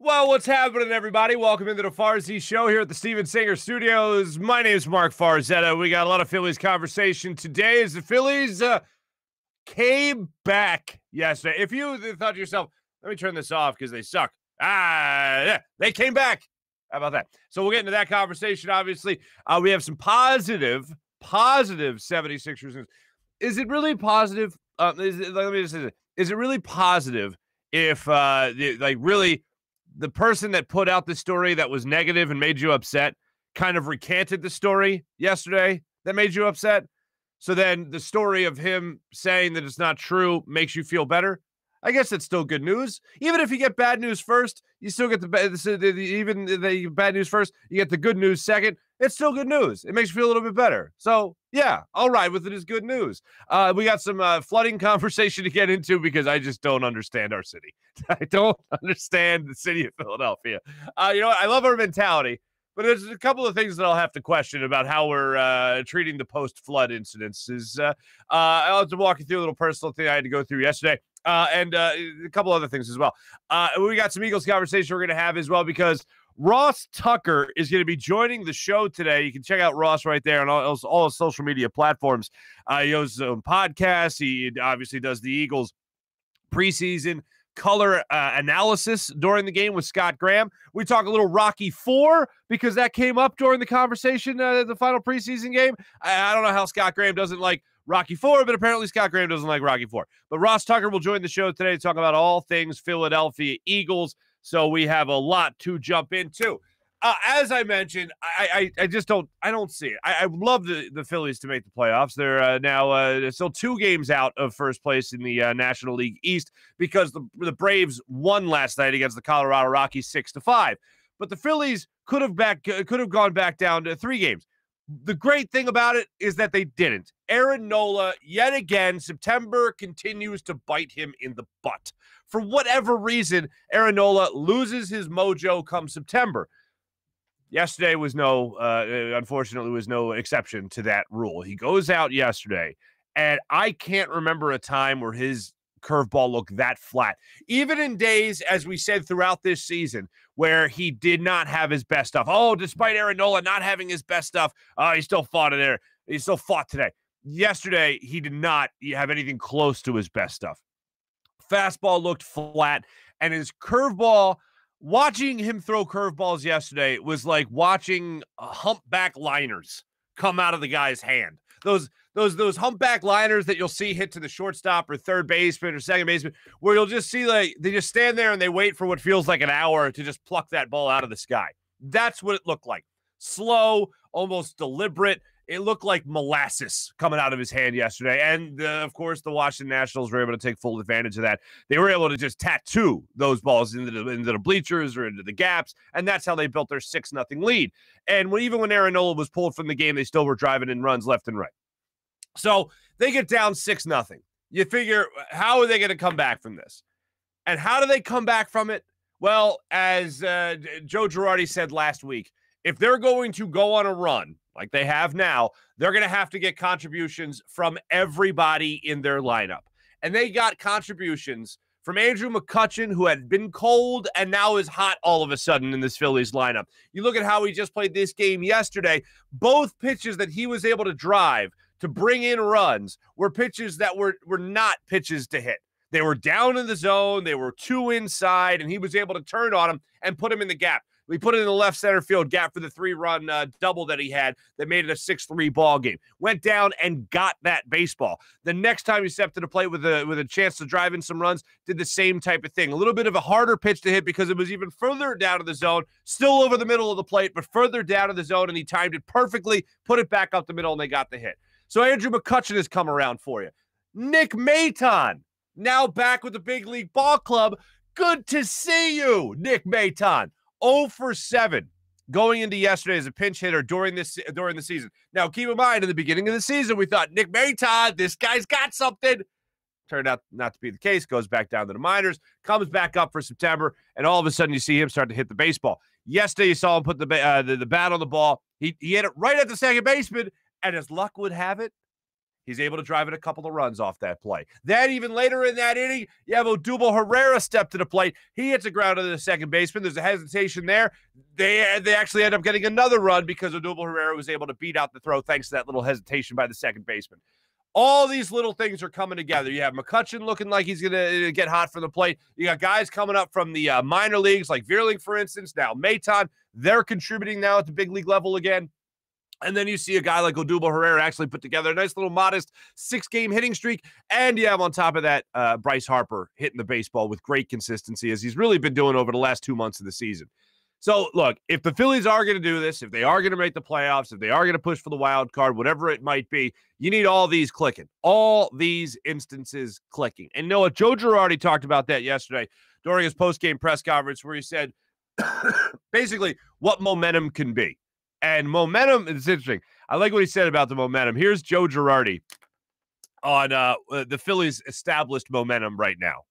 Well, what's happening, everybody? Welcome into the Farzy Show here at the Steven Singer Studios. My name is Marc Farzetta. We got a lot of Phillies conversation today as the Phillies came back yesterday. If you thought to yourself, let me turn this off because they suck. Yeah, they came back. How about that? So we'll get into that conversation, obviously. We have some positive 76ers news. Is it really positive? Let me just say this. Is it really positive if, really, the person that put out the story that was negative and made you upset kind of recanted the story yesterday that made you upset? So then the story of him saying that it's not true makes you feel better? I guess that's still good news. Even if you get bad news first, you still get the bad news first, you get the good news second. It's still good news. It makes you feel a little bit better. So, yeah, I'll ride with it as good news. We got some flooding conversation to get into because I just don't understand our city. I don't understand the city of Philadelphia. I love our mentality, but there's a couple of things that I'll have to question about how we're treating the post-flood incidences. I'll have to walk you through a little personal thing I had to go through yesterday. And a couple other things as well. We got some Eagles conversation we're going to have as well because Ross Tucker is going to be joining the show today. You can check out Ross right there on all his social media platforms. He has his own podcast. He obviously does the Eagles preseason color analysis during the game with Scott Graham. We talk a little Rocky IV because that came up during the conversation the final preseason game. I don't know how Scott Graham doesn't like Rocky IV, but apparently Scott Graham doesn't like Rocky IV. But Ross Tucker will join the show today to talk about all things Philadelphia Eagles. So we have a lot to jump into. As I mentioned, I just don't see it. I love the Phillies to make the playoffs. They're now still 2 games out of first place in the National League East because the Braves won last night against the Colorado Rockies 6-5. But the Phillies could have gone back down to 3 games. The great thing about it is that they didn't. Aaron Nola, yet again, September continues to bite him in the butt. For whatever reason, Aaron Nola loses his mojo come September. Yesterday was unfortunately, was no exception to that rule. He goes out yesterday, and I can't remember a time where his curveball looked that flat. Even in days, as we said throughout this season, where he did not have his best stuff. Oh, despite Aaron Nola not having his best stuff, he still fought in there. He still fought today. Yesterday, he did not have anything close to his best stuff. Fastball looked flat, and his curveball, watching him throw curveballs yesterday was like watching humpback liners come out of the guy's hand. Those humpback liners that you'll see hit to the shortstop or third baseman or second baseman, where you'll just see they just stand there and they wait for what feels like an hour to just pluck that ball out of the sky. That's what it looked like. Slow, almost deliberate. It looked like molasses coming out of his hand yesterday. And, of course, the Washington Nationals were able to take full advantage of that. They were able to just tattoo those balls into the bleachers or into the gaps, and that's how they built their 6-0 lead. And even when Aaron Nola was pulled from the game, they still were driving in runs left and right. So they get down 6-0. You figure, how are they going to come back from this? And how do they come back from it? Well, as Joe Girardi said last week, if they're going to go on a run, like they have now, they're going to have to get contributions from everybody in their lineup. And they got contributions from Andrew McCutchen, who had been cold and now is hot all of a sudden in this Phillies lineup. You look at how he just played this game yesterday. Both pitches that he was able to drive to bring in runs were pitches that were not pitches to hit. They were down in the zone. They were 2 inside, and he was able to turn on them and put them in the gap. We put it in the left center field gap for the 3-run double that he had that made it a 6-3 ball game. Went down and got that baseball. The next time he stepped to the plate with a chance to drive in some runs, did the same type of thing. A little bit of a harder pitch to hit because it was even further down to the zone, still over the middle of the plate, but further down to the zone, and he timed it perfectly, put it back up the middle, and they got the hit. So Andrew McCutchen has come around for you. Nick Maton, now back with the big league ball club. Good to see you, Nick Maton. 0 for 7 going into yesterday as a pinch hitter during the season. Now, keep in mind, in the beginning of the season, we thought, Nick Maton, this guy's got something. Turned out not to be the case, goes back down to the minors, comes back up for September, and all of a sudden you see him start to hit the baseball. Yesterday, you saw him put the bat on the ball. He hit it right at the second baseman, and as luck would have it, He's able to drive in a couple of runs off that play. Then even later in that inning, you have Odubel Herrera step to the plate. He hits a ground to the second baseman. There's a hesitation there. They actually end up getting another run because Odubel Herrera was able to beat out the throw thanks to that little hesitation by the second baseman. All these little things are coming together. You have McCutchen looking like he's going to get hot from the plate. You got guys coming up from the minor leagues like Vierling, for instance, now Maton. They're contributing now at the big league level again. And then you see a guy like Odubel Herrera actually put together a nice little modest 6-game hitting streak. And you have on top of that Bryce Harper hitting the baseball with great consistency as he's really been doing over the last 2 months of the season. So, look, if the Phillies are going to do this, if they are going to make the playoffs, if they are going to push for the wild card, whatever it might be, you need all these clicking, all these instances clicking. And Noah, Joe Girardi talked about that yesterday during his post-game press conference where he said basically what momentum can be. And momentum is interesting. I like what he said about the momentum. Here's Joe Girardi on the Phillies' established momentum right now.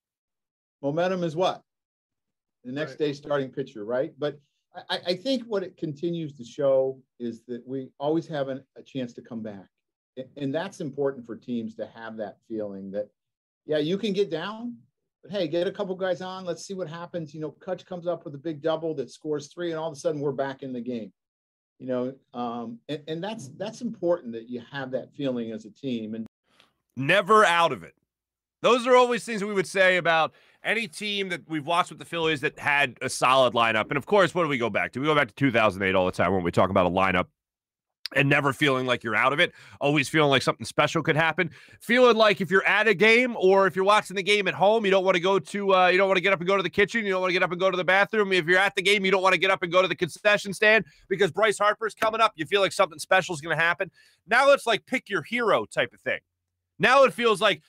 Momentum is what? The next day starting pitcher, right? But I think what it continues to show is that we always have a chance to come back. And that's important for teams to have that feeling that, yeah, you can get down, but hey, get a couple guys on. Let's see what happens. You know, Kutch comes up with a big double that scores 3, and all of a sudden we're back in the game. You know, and that's important that you have that feeling as a team and never out of it. Those are always things that we would say about any team that we've watched with the Phillies that had a solid lineup. And of course, what do we go back to? We go back to 2008 all the time when we talk about a lineup and never feeling like you're out of it, always feeling like something special could happen, feeling like if you're at a game or if you're watching the game at home, you don't want to go to, you don't want to get up and go to the kitchen, you don't want to get up and go to the bathroom. If you're at the game, you don't want to get up and go to the concession stand because Bryce Harper's coming up. You feel like something special is going to happen. Now it's like pick your hero type of thing. Now it feels like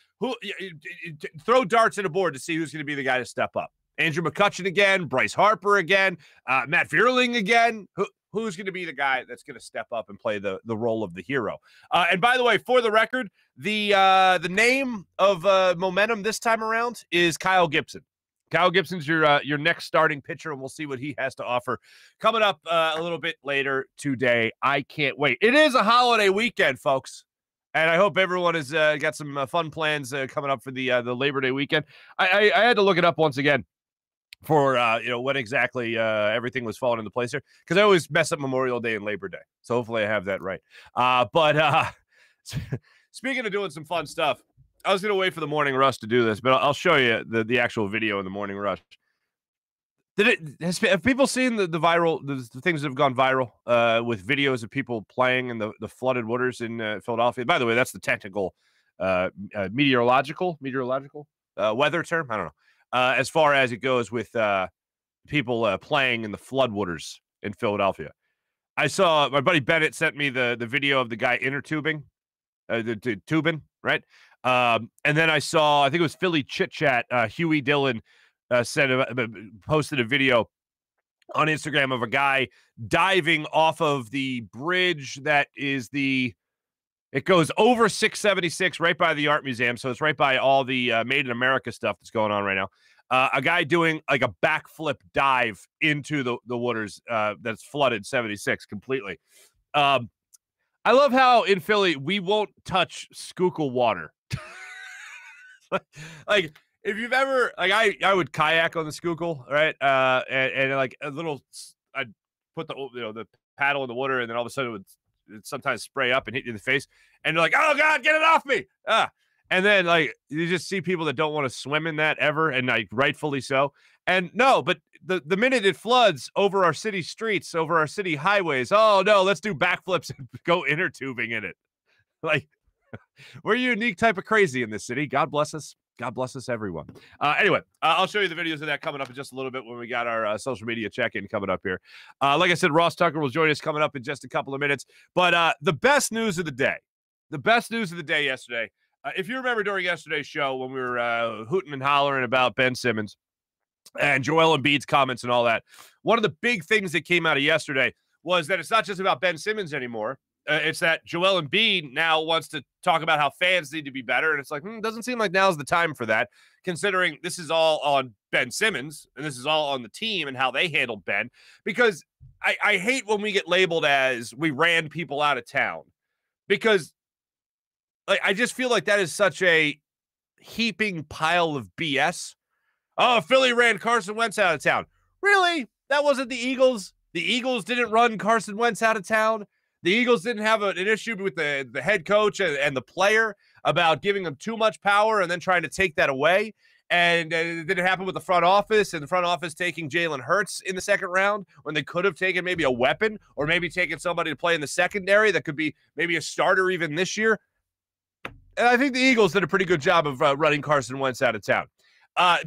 throw darts at a board to see who's going to be the guy to step up. Andrew McCutchen again, Bryce Harper again, Matt Vierling again. Who's going to be the guy that's going to step up and play the role of the hero? And by the way, for the record, the name of momentum this time around is Kyle Gibson. Kyle Gibson's your next starting pitcher, and we'll see what he has to offer coming up a little bit later today. I can't wait. It is a holiday weekend, folks. And I hope everyone has got some fun plans coming up for the Labor Day weekend. I had to look it up once again for when exactly everything was falling into place here, because I always mess up Memorial Day and Labor Day. So hopefully I have that right. But speaking of doing some fun stuff, I was going to wait for the morning rush to do this, but I'll show you the actual video in the morning rush. Have people seen the things that have gone viral with videos of people playing in the flooded waters in Philadelphia? By the way, that's the technical meteorological weather term. I don't know. As far as it goes with people playing in the floodwaters in Philadelphia. I saw my buddy Bennett sent me the video of the guy inner tubing, the tubing, right? And then I saw, I think it was Philly Chit Chat, Huey Dillon posted a video on Instagram of a guy diving off of the bridge that is it goes over 676 right by the Art Museum. So it's right by all the Made in America stuff that's going on right now. A guy doing like a backflip dive into the waters that's flooded 76 completely. I love how in Philly, we won't touch Schuylkill water. Like, if you've ever, like, I would kayak on the Schuylkill, right? And like a little, I'd put the paddle in the water, and then all of a sudden it'd sometimes spray up and hit you in the face, and you're like, oh God, get it off me! And then like you just see people that don't want to swim in that ever, and like rightfully so. And no, but the minute it floods over our city streets, over our city highways, oh no, let's do backflips and go inner tubing in it. Like, we're a unique type of crazy in this city. God bless us. God bless us, everyone. Anyway, I'll show you the videos of that coming up in just a little bit when we got our social media check-in coming up here. Like I said, Ross Tucker will join us coming up in just a couple of minutes. But the best news of the day yesterday, if you remember during yesterday's show when we were hooting and hollering about Ben Simmons and Joel Embiid's comments and all that, one of the big things that came out of yesterday was that it's not just about Ben Simmons anymore. It's that Joel Embiid now wants to talk about how fans need to be better. And it's like, doesn't seem like now's the time for that, considering this is all on Ben Simmons and this is all on the team and how they handled Ben. Because I hate when we get labeled as we ran people out of town, because Like, I just feel like that is such a heaping pile of BS. Oh, Philly ran Carson Wentz out of town. Really? That wasn't the Eagles? The Eagles didn't run Carson Wentz out of town? The Eagles didn't have an issue with the head coach and the player about giving them too much power and then trying to take that away? And it didn't happen with the front office, and the front office taking Jalen Hurts in the second round when they could have taken maybe a weapon or maybe taken somebody to play in the secondary that could be maybe a starter even this year. And I think the Eagles did a pretty good job of running Carson Wentz out of town. I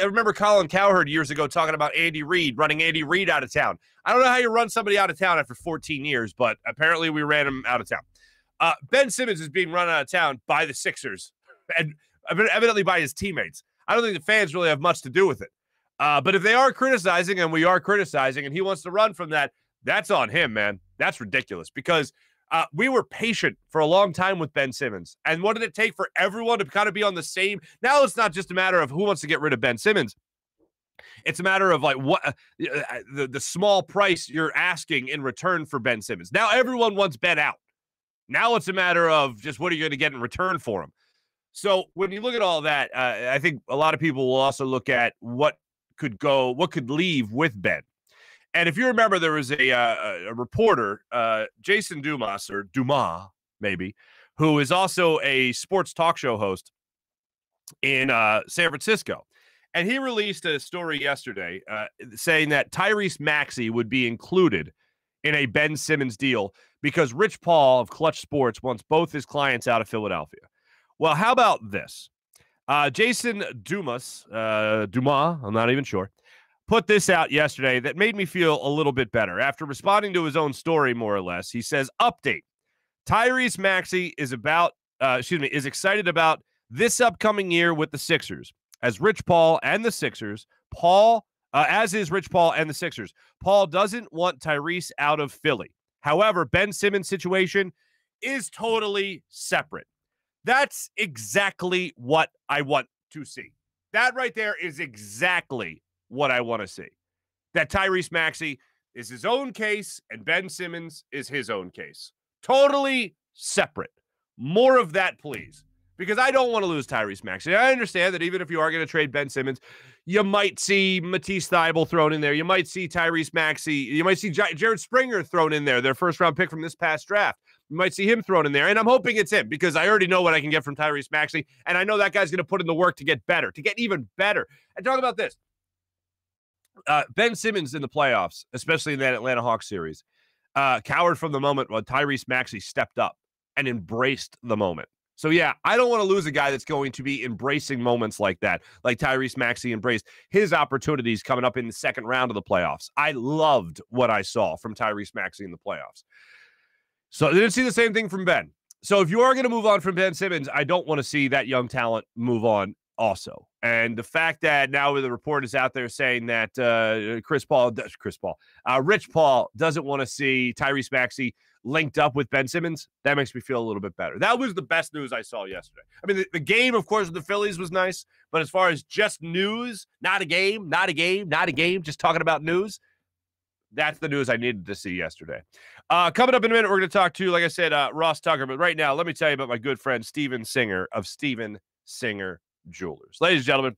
remember Colin Cowherd years ago talking about Andy Reid, running Andy Reid out of town. I don't know how you run somebody out of town after 14 years, but apparently we ran him out of town. Ben Simmons is being run out of town by the Sixers and evidently by his teammates. I don't think the fans really have much to do with it. But if they are criticizing, and we are criticizing, and he wants to run from that, that's on him, man. That's ridiculous because we were patient for a long time with Ben Simmons. And what did it take for everyone to kind of be on the same? Now it's not just a matter of who wants to get rid of Ben Simmons. It's a matter of like what the small price you're asking in return for Ben Simmons. Now everyone wants Ben out. Now it's a matter of just what are you going to get in return for him? So when you look at all that, I think a lot of people will also look at what could leave with Ben. And if you remember, there was a reporter, Jason Dumas, or Dumas, maybe, who is also a sports talk show host in San Francisco. And he released a story yesterday saying that Tyrese Maxey would be included in a Ben Simmons deal because Rich Paul of Clutch Sports wants both his clients out of Philadelphia. Well, how about this? Jason Dumas, I'm not even sure, put this out yesterday that made me feel a little bit better. After responding to his own story, more or less, he says, update, Tyrese Maxey is excited about this upcoming year with the Sixers. As Rich Paul and the Sixers, as is Rich Paul and the Sixers. Paul doesn't want Tyrese out of Philly. However, Ben Simmons' situation is totally separate. That's exactly what I want to see. That right there is exactly what I want to see. That Tyrese Maxey is his own case and Ben Simmons is his own case. Totally separate. More of that, please. Because I don't want to lose Tyrese Maxey. I understand that even if you are going to trade Ben Simmons, you might see Matisse Thybulle thrown in there. You might see Tyrese Maxey. You might see Jared Springer thrown in there, their first-round pick from this past draft. You might see him thrown in there, and I'm hoping it's him because I already know what I can get from Tyrese Maxey, and I know that guy's going to put in the work to get better, to get even better. And talk about this. Ben Simmons in the playoffs, especially in that Atlanta Hawks series, cowered from the moment when Tyrese Maxey stepped up and embraced the moment. So, yeah, I don't want to lose a guy that's going to be embracing moments like that, like Tyrese Maxey embraced his opportunities coming up in the second round of the playoffs. I loved what I saw from Tyrese Maxey in the playoffs. So I didn't see the same thing from Ben. So if you are going to move on from Ben Simmons, I don't want to see that young talent move on also. And the fact that now the report is out there saying that Rich Paul doesn't want to see Tyrese Maxey linked up with Ben Simmons, that makes me feel a little bit better. That was the best news I saw yesterday. I mean, the game, of course, with the Phillies was nice, but as far as just news, not a game, just talking about news, that's the news I needed to see yesterday. Coming up in a minute, we're going to talk to, like I said, Ross Tucker. But right now, let me tell you about my good friend, Steven Singer of Steven Singer Jewelers. Ladies and gentlemen,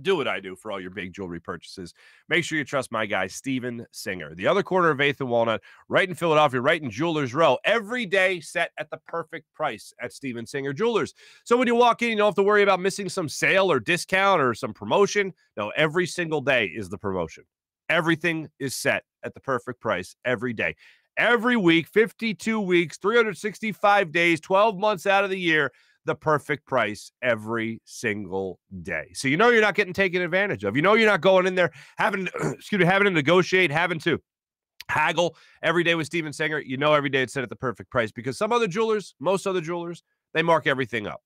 do what I do for all your big jewelry purchases. Make sure you trust my guy, Steven Singer. The other corner of 8th and Walnut, right in Philadelphia, right in Jewelers Row. Every day set at the perfect price at Steven Singer Jewelers. So when you walk in, you don't have to worry about missing some sale or discount or some promotion. No, every single day is the promotion. Everything is set at the perfect price every day. Every week, 52 weeks, 365 days, 12 months out of the year, the perfect price every single day. So you know you're not getting taken advantage of. You know you're not going in there having to negotiate, having to haggle every day with Steven Singer. You know every day it's set at the perfect price because some other jewelers, most other jewelers, they mark everything up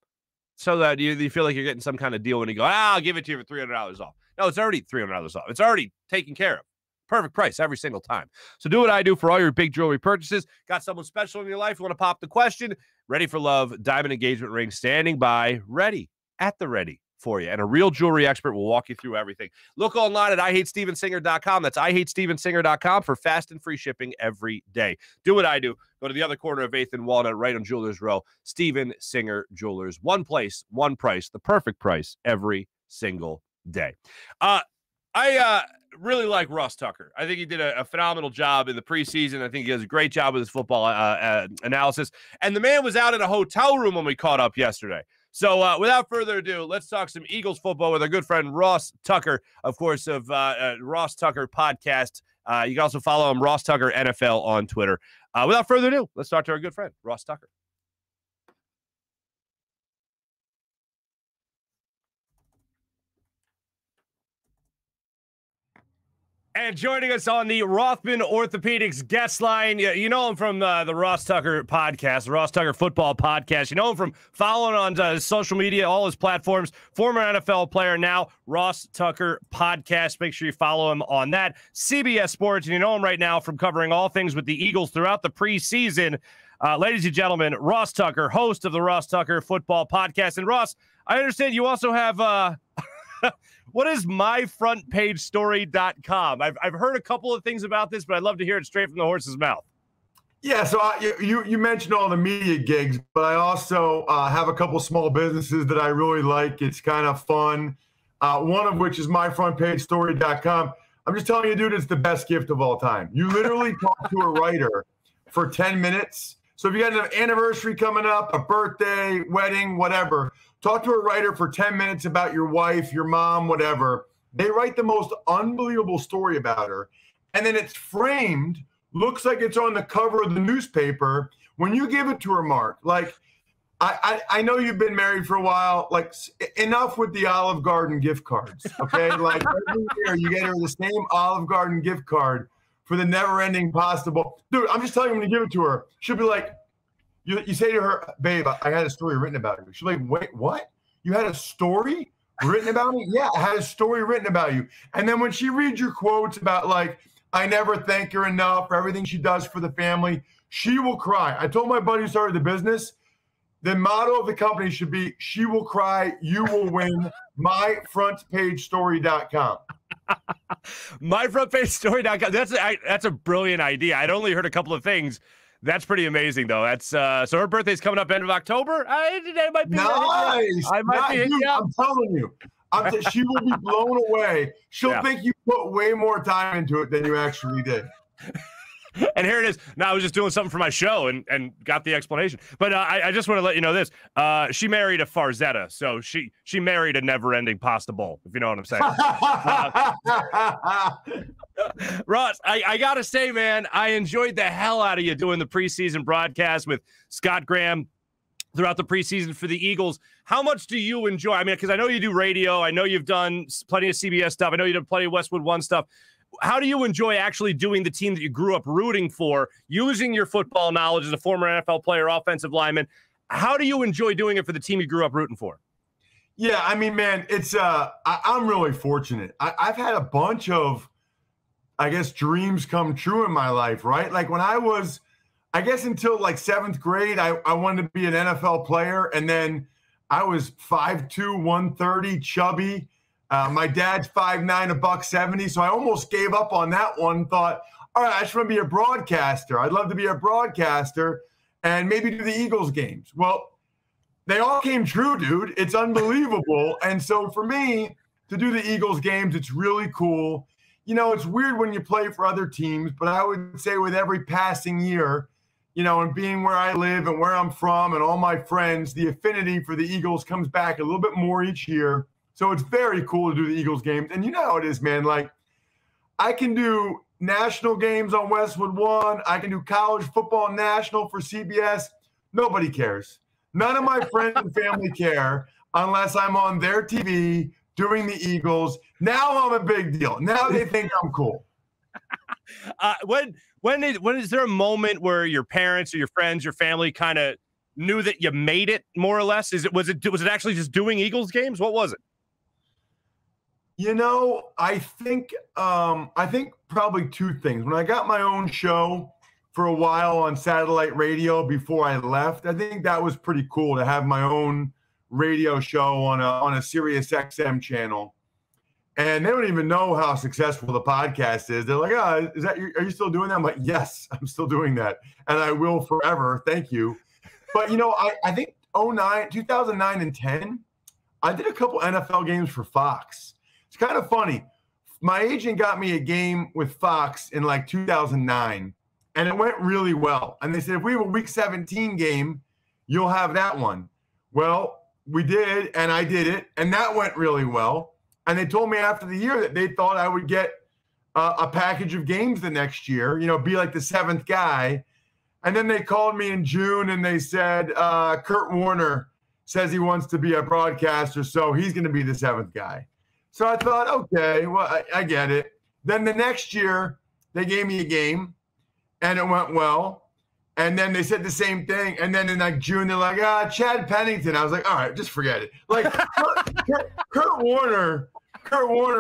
so that you feel like you're getting some kind of deal when you go, I'll give it to you for $300 off. No, it's already $300 off. It's already taken care of. Perfect price every single time. So do what I do for all your big jewelry purchases. Got someone special in your life? You want to pop the question? Ready for love, diamond engagement ring, standing by, ready, at the ready for you. And a real jewelry expert will walk you through everything. Look online at IHateStevenSinger.com. That's IHateStevenSinger.com for fast and free shipping every day. Do what I do. Go to the other corner of 8th and Walnut, right on Jewelers Row. Steven Singer Jewelers. One place, one price, the perfect price every single day. I really like Ross Tucker. I think he did a phenomenal job in the preseason. I think he does a great job with his football analysis. And the man was out in a hotel room when we caught up yesterday. So without further ado, let's talk some Eagles football with our good friend Ross Tucker, of course, of Ross Tucker Podcast. You can also follow him, Ross Tucker NFL on Twitter. Without further ado, let's talk to our good friend, Ross Tucker. And joining us on the Rothman Orthopaedics guest line, you know him from the Ross Tucker Podcast, the Ross Tucker Football Podcast. You know him from following on social media, all his platforms. Former NFL player, now Ross Tucker Podcast. Make sure you follow him on that. CBS Sports, and you know him right now from covering all things with the Eagles throughout the preseason. Ladies and gentlemen, Ross Tucker, host of the Ross Tucker Football Podcast. And Ross, I understand you also have what is myfrontpagestory.com? I've heard a couple of things about this, but I'd love to hear it straight from the horse's mouth. Yeah, so you mentioned all the media gigs, but I also have a couple small businesses that I really like. It's kind of fun. One of which is myfrontpagestory.com. I'm just telling you, dude, it's the best gift of all time. You literally talk to a writer for 10 minutes. So if you got an anniversary coming up, a birthday, wedding, whatever, talk to a writer for 10 minutes about your wife, your mom, whatever. They write the most unbelievable story about her. And then it's framed, looks like it's on the cover of the newspaper. When you give it to her, Marc, like, I know you've been married for a while. Like, enough with the Olive Garden gift cards, okay? Like, every year you get her the same Olive Garden gift card for the never-ending possible. Dude, I'm just telling you, when you give it to her, she'll be like, you say to her, babe, I had a story written about you. She's like, wait, what? You had a story written about me? Yeah, I had a story written about you. And then when she reads your quotes about, like, I never thank her enough for everything she does for the family, she will cry. I told my buddy who started the business, the motto of the company should be, she will cry, you will win, myfrontpagestory.com. myfrontpagestory.com. That's a brilliant idea. I'd only heard a couple of things. That's pretty amazing, though. That's so her birthday's coming up end of October. It might be nice. I might be. Dude, I'm telling you, she will be blown away. She'll think you put way more time into it than you actually did. And here it is. Now I was just doing something for my show and got the explanation. But I just want to let you know this. She married a Farzetta, so she married a never-ending pasta bowl, if you know what I'm saying. Ross, I got to say, man, I enjoyed the hell out of you doing the preseason broadcast with Scott Graham throughout the preseason for the Eagles. How much do you enjoy? I mean, because I know you do radio. I know you've done plenty of CBS stuff. I know you did plenty of Westwood One stuff. How do you enjoy actually doing the team that you grew up rooting for, using your football knowledge as a former NFL player, offensive lineman? How do you enjoy doing it for the team you grew up rooting for? Yeah, I mean, man, it's I'm really fortunate. I've had a bunch of, I guess, dreams come true in my life, right? Like when I was, I guess until like 7th grade, I wanted to be an NFL player. And then I was 5'2", 130, chubby. My dad's 5'9", $170. So I almost gave up on that one. Thought, all right, I just want to be a broadcaster. I'd love to be a broadcaster and maybe do the Eagles games. Well, they all came true, dude. It's unbelievable. And so for me to do the Eagles games, it's really cool. You know, it's weird when you play for other teams, but I would say with every passing year, you know, and being where I live and where I'm from and all my friends, the affinity for the Eagles comes back a little bit more each year. So it's very cool to do the Eagles games. And you know how it is, man. Like, I can do national games on Westwood One. I can do college football national for CBS. Nobody cares. None of my friends and family care unless I'm on their TV doing the Eagles. Now I'm a big deal. Now they think I'm cool. When is there a moment where your parents or your friends, your family kind of knew that you made it, more or less? Was it actually just doing Eagles games? What was it? You know, I think probably two things. When I got my own show for a while on satellite radio before I left, I think that was pretty cool to have my own radio show on a Sirius XM channel. And they don't even know how successful the podcast is. They're like, "Oh, are you still doing that?" I'm like, "Yes, I'm still doing that. And I will forever. Thank you." But, I think 2009 and 10, I did a couple NFL games for Fox. It's kind of funny. My agent got me a game with Fox in like 2009, and it went really well. And they said, if we have a Week 17 game, you'll have that one. Well, we did, and I did it, and that went really well. And they told me after the year that they thought I would get a package of games the next year, be like the seventh guy. And then they called me in June and they said, Kurt Warner says he wants to be a broadcaster, so he's going to be the seventh guy. So I thought, okay, well, I get it. Then the next year, they gave me a game, and it went well. And then they said the same thing. And then in like June, they're like, Chad Pennington. I was like, all right, just forget it. Like Kurt Warner,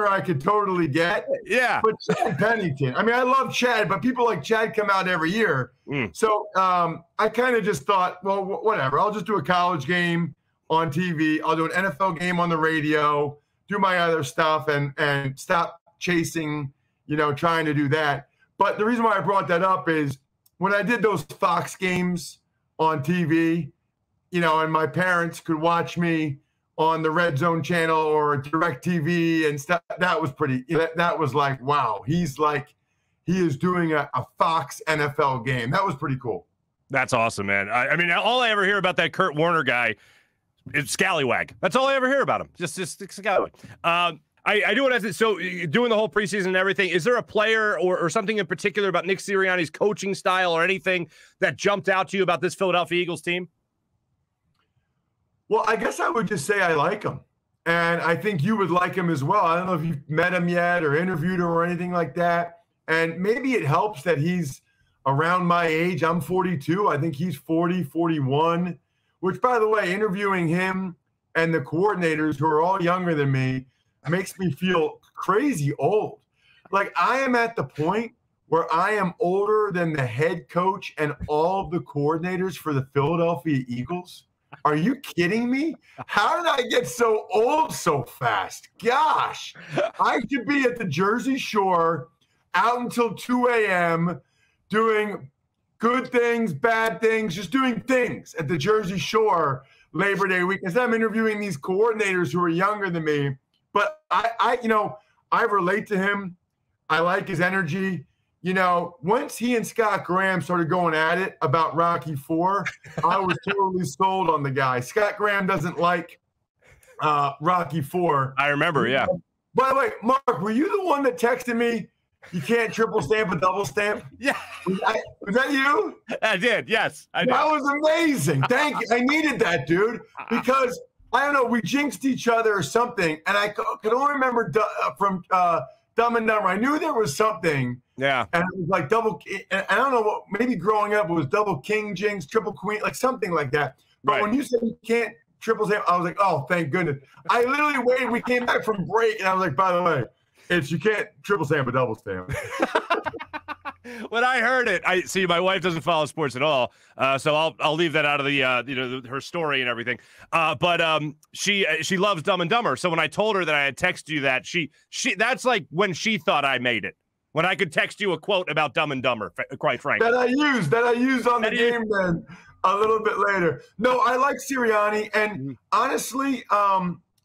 I could totally get. Yeah. But Chad Pennington, I mean, I love Chad, but people like Chad come out every year. So I kind of just thought, well, whatever. I'll just do a college game on TV. I'll do an NFL game on the radio, do my other stuff, and stop chasing, trying to do that. But the reason why I brought that up is when I did those Fox games on TV, and my parents could watch me on the Red Zone channel or DirecTV and stuff, that was pretty, that was like, wow, he is doing a Fox NFL game. That was pretty cool. That's awesome, man. I mean, all I ever hear about that Kurt Warner guy is scallywag. That's all I ever hear about him. Just scallywag. I do want to ask, so doing the whole preseason and everything, is there a player or something in particular about Nick Sirianni's coaching style or anything that jumped out to you about this Philadelphia Eagles team? Well, I guess I would just say I like him. And I think you would like him as well. I don't know if you've met him yet or interviewed him or anything like that. And maybe it helps that he's around my age. I'm 42. I think he's 40, 41, which, by the way, interviewing him and the coordinators who are all younger than me makes me feel crazy old. Like, I am at the point where I am older than the head coach and all the coordinators for the Philadelphia Eagles. Are you kidding me? How did I get so old so fast? Gosh, I should be at the Jersey Shore out until 2 a.m. doing good things, bad things, just doing things at the Jersey Shore Labor Day week. Instead, I'm interviewing these coordinators who are younger than me. But I relate to him. I like his energy. Once he and Scott Graham started going at it about Rocky IV, I was totally sold on the guy. Scott Graham doesn't like Rocky IV. I remember, yeah. By the way, Mark, were you the one that texted me, you can't triple stamp a double stamp? Yeah. Was that you? I did, yes. I did. That was amazing. Thank you. I needed that, dude, because I don't know, we jinxed each other or something, and I could only remember from Dumb and Dumber. I knew there was something. Yeah. And it was like double, and I don't know what, maybe growing up it was double king jinx, triple queen, like something like that. But right. When you said you can't triple stamp, I was like, oh, thank goodness. I literally waited. We came back from break, and I was like, by the way, you can't triple stamp a double stamp. When I heard it, I see my wife doesn't follow sports at all, so I'll leave that out of the her story and everything. But she loves Dumb and Dumber. So when I told her that I had texted you that, she that's like when she thought I made it. When I could text you a quote about Dumb and Dumber, quite frankly. That I used on the game then a little bit later. No, I like Sirianni, and honestly,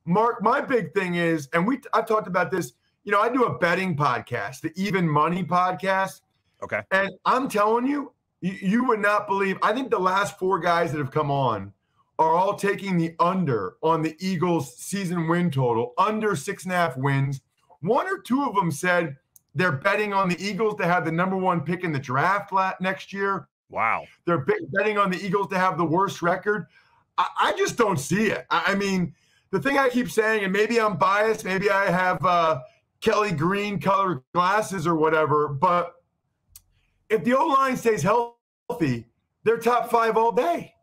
Mark, my big thing is, and I've talked about this. I do a betting podcast, the Even Money podcast. Okay. And I'm telling you, you would not believe. I think the last 4 guys that have come on are all taking the under on the Eagles' season win total, under 6.5 wins. 1 or 2 of them said they're betting on the Eagles to have the number 1 pick in the draft next year. Wow. They're betting on the Eagles to have the worst record. I just don't see it. I mean, the thing I keep saying, and maybe I'm biased, maybe I have Kelly Green colored glasses or whatever, but if the O-line stays healthy, they're top 5 all day.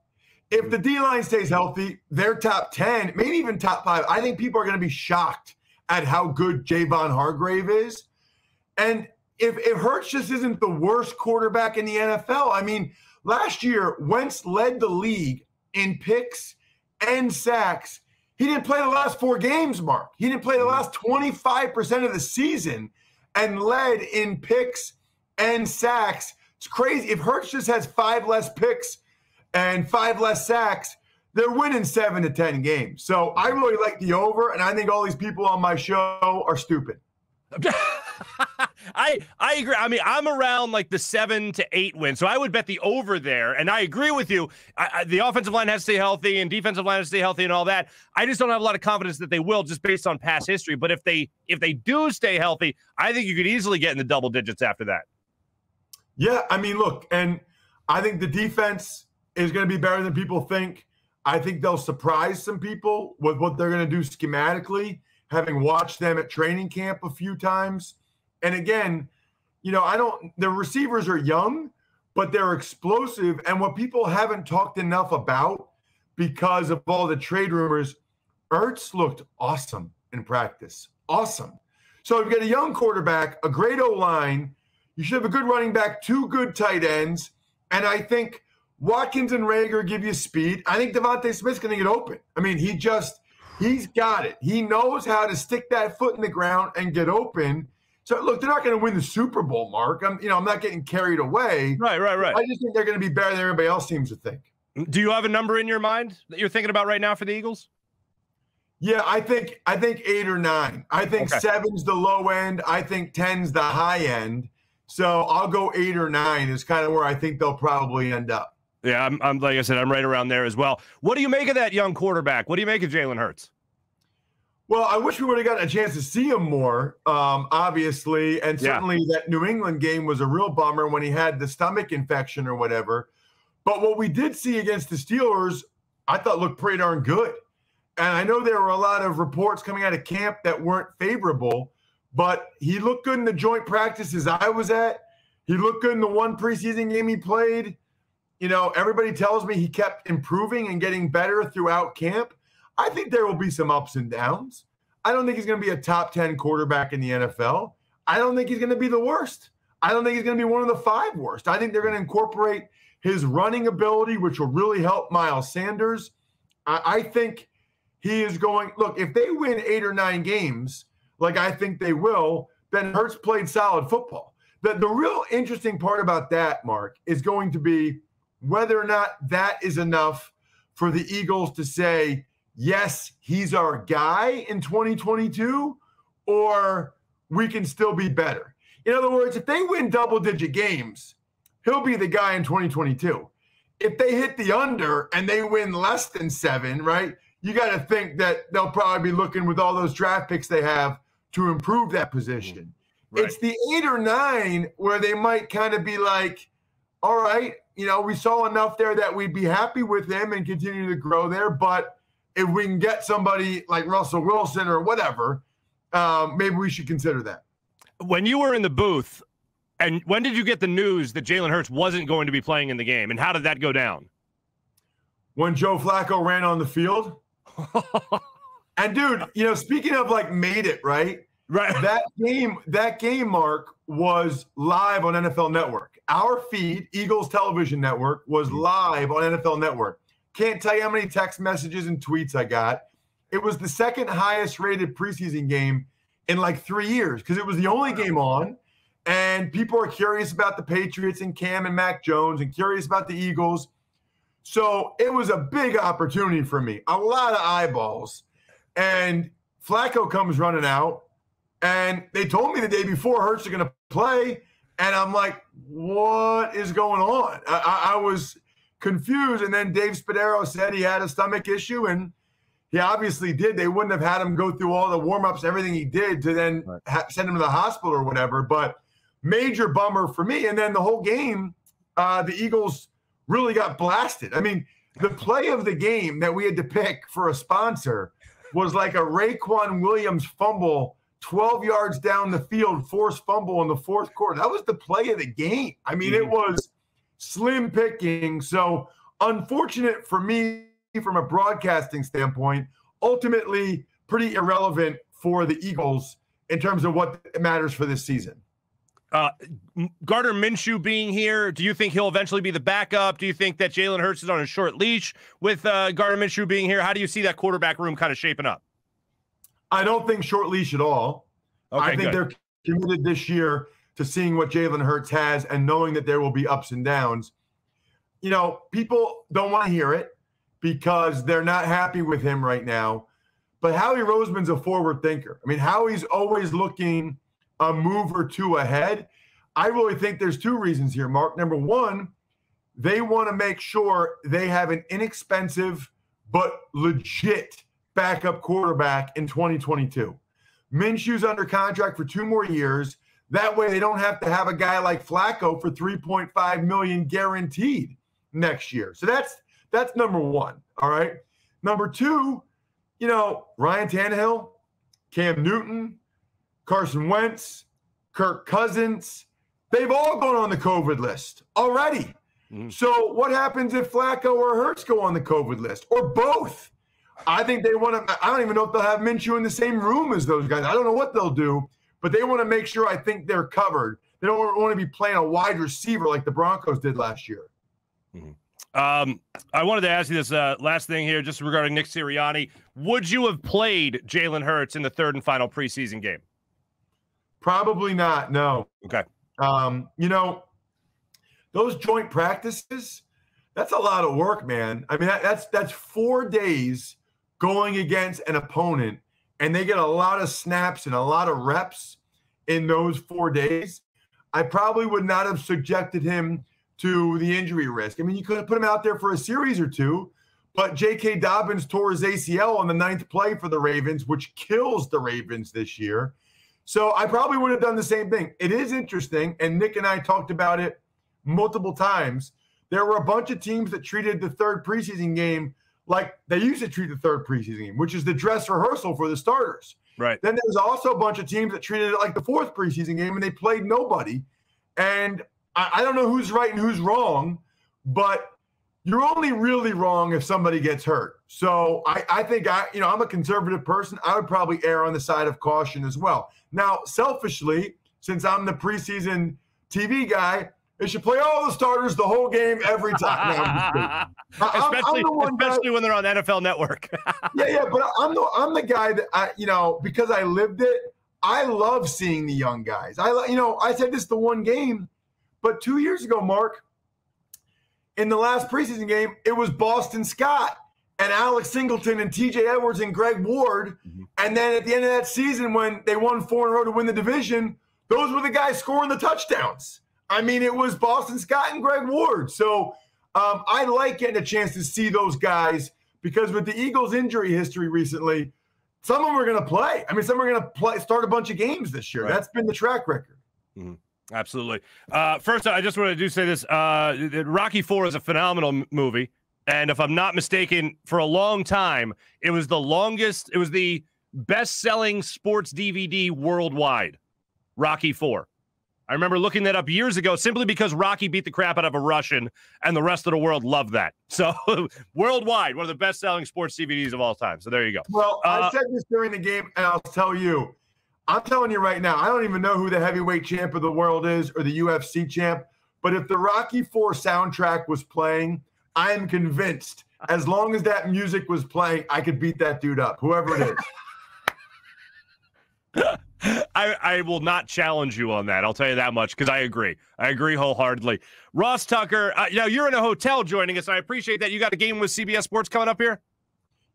If the D-line stays healthy, they're top 10, maybe even top 5. I think people are going to be shocked at how good Javon Hargrave is. And if Hurts just isn't the worst quarterback in the NFL, I mean, last year, Wentz led the league in picks and sacks. He didn't play the last 4 games, Mark. He didn't play the last 25% of the season and led in picks and sacks. It's crazy. If Hurts just has 5 less picks and 5 less sacks, they're winning 7 to 10 games. So I really like the over, and I think all these people on my show are stupid. I agree. I mean, I'm around like the 7 to 8 win, so I would bet the over there. And I agree with you. The offensive line has to stay healthy, and defensive line has to stay healthy, and all that. I just don't have a lot of confidence that they will, just based on past history. But if they do stay healthy, I think you could easily get in the double digits after that. Yeah, I mean, look, and I think the defense is going to be better than people think. I think they'll surprise some people with what they're going to do schematically, having watched them at training camp a few times. And again, the receivers are young, but they're explosive. And what people haven't talked enough about because of all the trade rumors, Ertz looked awesome in practice. Awesome. So if you get a young quarterback, a great O-line, you should have a good running back, 2 good tight ends. And I think Watkins and Rager give you speed. I think Devontae Smith's going to get open. I mean, he's got it. He knows how to stick that foot in the ground and get open. So, look, they're not going to win the Super Bowl, Mark. I'm not getting carried away. Right. I just think they're going to be better than everybody else seems to think. Do you have a number in your mind that you're thinking about right now for the Eagles? Yeah, I think 8 or 9. I think 7's the low end. I think 10's the high end. So I'll go 8 or 9 is kind of where I think they'll probably end up. Yeah, I'm like I said, I'm right around there as well. What do you make of that young quarterback? What do you make of Jalen Hurts? Well, I wish we would have gotten a chance to see him more, obviously. And certainly that New England game was a real bummer when he had the stomach infection or whatever. But what we did see against the Steelers, I thought looked pretty darn good. And I know there were a lot of reports coming out of camp that weren't favorable, but he looked good in the joint practices I was at. He looked good in the one preseason game he played. Everybody tells me he kept improving and getting better throughout camp. I think there will be some ups and downs. I don't think he's going to be a top 10 quarterback in the NFL. I don't think he's going to be the worst. I don't think he's going to be one of the 5 worst. I think they're going to incorporate his running ability, which will really help Miles Sanders. I think he is going – look, if they win 8 or 9 games, like I think they will, then Hurts played solid football. The real interesting part about that, Mark, is going to be whether or not that is enough for the Eagles to say – yes, he's our guy in 2022, or we can still be better. In other words, if they win double-digit games, he'll be the guy in 2022. If they hit the under and they win less than 7, right, you got to think that they'll probably be looking with all those draft picks they have to improve that position. Right. It's the 8 or 9 where they might kind of be like, all right, we saw enough there that we'd be happy with him and continue to grow there, but if we can get somebody like Russell Wilson or whatever, maybe we should consider that. When you were in the booth, and when did you get the news that Jalen Hurts wasn't going to be playing in the game, and how did that go down? When Joe Flacco ran on the field. And, dude, speaking of, made it, right? Right. That game, Mark, was live on NFL Network. Our feed, Eagles Television Network, was live on NFL Network. Can't tell you how many text messages and tweets I got. It was the second highest rated preseason game in 3 years because it was the only game on. And people are curious about the Patriots and Cam and Mac Jones and curious about the Eagles. So it was a big opportunity for me, a lot of eyeballs. And Flacco comes running out. And they told me the day before Hurts are going to play. And I'm like, what is going on? I was confused. And then Dave Spadaro said he had a stomach issue, and he obviously did. They wouldn't have had him go through all the warm-ups, everything he did to then send him to the hospital or whatever. But major bummer for me. And then the whole game, the Eagles really got blasted. I mean, the play of the game that we had to pick for a sponsor was like a Raekwon Williams fumble 12 yards down the field, forced fumble in the fourth quarter. That was the play of the game. I mean, it was slim picking. So unfortunate for me from a broadcasting standpoint, ultimately pretty irrelevant for the Eagles in terms of what matters for this season. Gardner Minshew being here, do you think he'll eventually be the backup? Do you think that Jalen Hurts is on a short leash with Gardner Minshew being here? How do you see that quarterback room kind of shaping up? I don't think short leash at all. Okay, I think they're committed this year to seeing what Jalen Hurts has and knowing that there will be ups and downs. You know, people don't want to hear it because they're not happy with him right now. But Howie Roseman's a forward thinker. I mean, Howie's always looking a move or two ahead. I really think there's two reasons here, Mark. Number one, they want to make sure they have an inexpensive but legit backup quarterback in 2022. Minshew's under contract for 2 more years. That way they don't have to have a guy like Flacco for $3.5 million guaranteed next year. So that's number one, all right? Number two, you know, Ryan Tannehill, Cam Newton, Carson Wentz, Kirk Cousins, they've all gone on the COVID list already. Mm-hmm. So what happens if Flacco or Hurts go on the COVID list, or both? I think they want to – I don't even know if they'll have Minshew in the same room as those guys. I don't know what they'll do, but they want to make sure I think they're covered. They don't want to be playing a wide receiver like the Broncos did last year. Mm-hmm. I wanted to ask you this last thing here just regarding Nick Sirianni. Would you have played Jalen Hurts in the third and final preseason game? Probably not, no. Okay. You know, those joint practices, that's a lot of work, man. I mean, that's 4 days going against an opponent, and they get a lot of snaps and a lot of reps in those 4 days. I probably would not have subjected him to the injury risk. I mean, you could have put him out there for a series or two, but J.K. Dobbins tore his ACL on the 9th play for the Ravens, which kills the Ravens this year. So I probably would have done the same thing. It is interesting, and Nick and I talked about it multiple times. There were a bunch of teams that treated the third preseason game like they used to treat the third preseason game, which is the dress rehearsal for the starters. Right. Then there's also a bunch of teams that treated it like the fourth preseason game, and they played nobody. And I don't know who's right and who's wrong, but you're only really wrong if somebody gets hurt. So I think I'm a conservative person. I would probably err on the side of caution as well. Now, selfishly, since I'm the preseason TV guy, they should play all the starters the whole game every time. Especially when they're on NFL Network. yeah, but I'm the guy that because I lived it. I love seeing the young guys. I said this the one game, but 2 years ago, Mark, in the last preseason game, it was Boston Scott and Alex Singleton and TJ Edwards and Greg Ward. Mm-hmm. And then at the end of that season, when they won 4 in a row to win the division, those were the guys scoring the touchdowns. I mean, it was Boston Scott and Greg Ward. So I like getting a chance to see those guys because with the Eagles' injury history recently, some of them are going to play. I mean, some are going to start a bunch of games this year. Right. That's been the track record. Mm-hmm. Absolutely. First, I just wanted to say this. Rocky IV is a phenomenal movie. And if I'm not mistaken, for a long time, it was the best-selling sports DVD worldwide, Rocky IV. I remember looking that up years ago simply because Rocky beat the crap out of a Russian and the rest of the world loved that. So worldwide, one of the best-selling sports DVDs of all time. So there you go. Well, I said this during the game, and I'll tell you. I'm telling you right now, I don't even know who the heavyweight champ of the world is or the UFC champ, but if the Rocky IV soundtrack was playing, I am convinced as long as that music was playing, I could beat that dude up, whoever it is. I will not challenge you on that. I'll tell you that much because I agree. I agree wholeheartedly. Ross Tucker, you're in a hotel joining us. I appreciate that. You got a game with CBS Sports coming up here?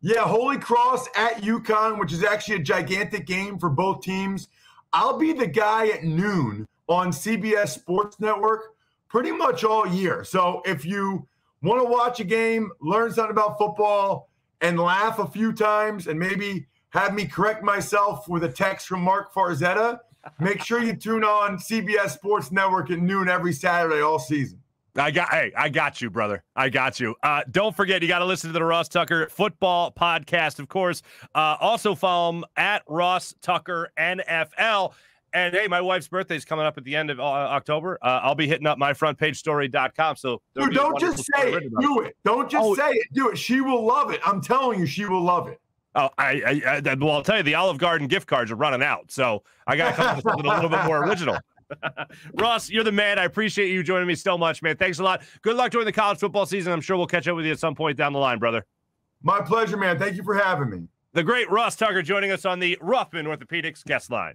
Yeah, Holy Cross at UConn, which is actually a gigantic game for both teams. I'll be the guy at noon on CBS Sports Network pretty much all year. So if you want to watch a game, learn something about football, and laugh a few times, and maybe have me correct myself with a text from Marc Farzetta, make sure you tune on CBS Sports Network at noon every Saturday all season. I got you, brother. I got you. Don't forget, you got to listen to the Ross Tucker Football Podcast, of course. Also follow him at Ross Tucker NFL. And, hey, my wife's birthday is coming up at the end of October. I'll be hitting up myfrontpagestory.com. So dude, don't just say it. Do it. Don't just say it. Do it. She will love it. I'm telling you, she will love it. Oh, well, I'll tell you, the Olive Garden gift cards are running out. So I got to come up with something a little bit more original. Ross, you're the man. I appreciate you joining me so much, man. Thanks a lot. Good luck during the college football season. I'm sure we'll catch up with you at some point down the line, brother. My pleasure, man. Thank you for having me. The great Ross Tucker joining us on the Rothman Orthopaedics guest line.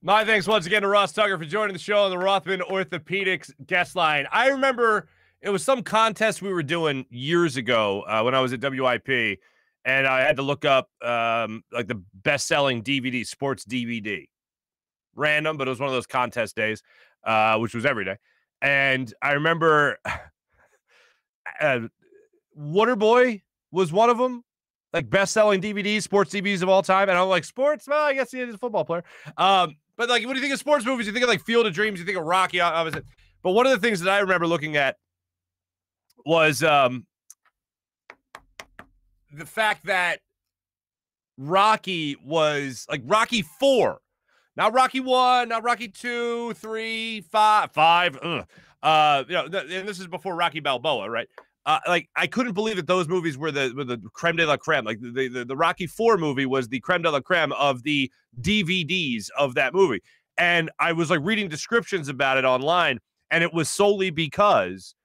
My thanks once again to Ross Tucker for joining the show on the Rothman Orthopaedics guest line. I remember it was some contest we were doing years ago when I was at WIP, and I had to look up like the best-selling DVD, sports DVD. Random, but it was one of those contest days, which was every day. And I remember Waterboy was one of them, like best-selling DVDs, sports DVDs of all time. And I'm like, sports? Well, I guess he is a football player. But like, when you think of sports movies, you think of like Field of Dreams, you think of Rocky, obviously. But one of the things that I remember looking at was the fact that Rocky was like Rocky 4, not Rocky 1, not Rocky 2, 3, 5. And this is before Rocky Balboa, right? Like, I couldn't believe that those movies were the creme de la creme. Like the Rocky 4 movie was the creme de la creme of the DVDs of that movie. And I was like reading descriptions about it online, and it was solely because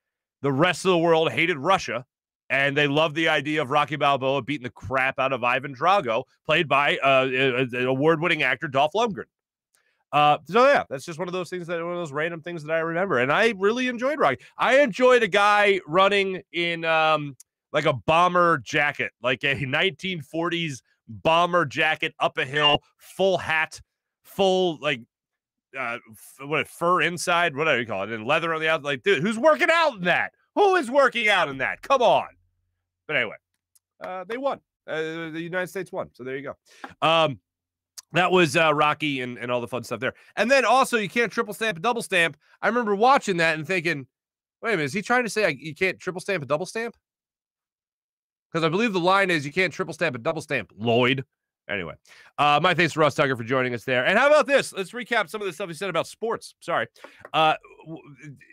the rest of the world hated Russia, and they loved the idea of Rocky Balboa beating the crap out of Ivan Drago, played by an award-winning actor, Dolph Lundgren. So yeah, that's just one of those things one of those random things that I remember. And I really enjoyed Rocky. I enjoyed a guy running in like a bomber jacket, like a 1940s bomber jacket up a hill, full hat, full like fur inside, whatever you call it, and leather on the outside. Like, dude, who's working out in that? Who is working out in that? Come on. But anyway, they won. The United States won. So there you go. That was Rocky and all the fun stuff there. And then also, you can't triple stamp a double stamp. I remember watching that and thinking, wait a minute, is he trying to say you can't triple stamp a double stamp? Because I believe the line is you can't triple stamp a double stamp, Lloyd. Anyway, my thanks to Ross Tucker for joining us there. And how about this? Let's recap some of the stuff he said about sports. Sorry.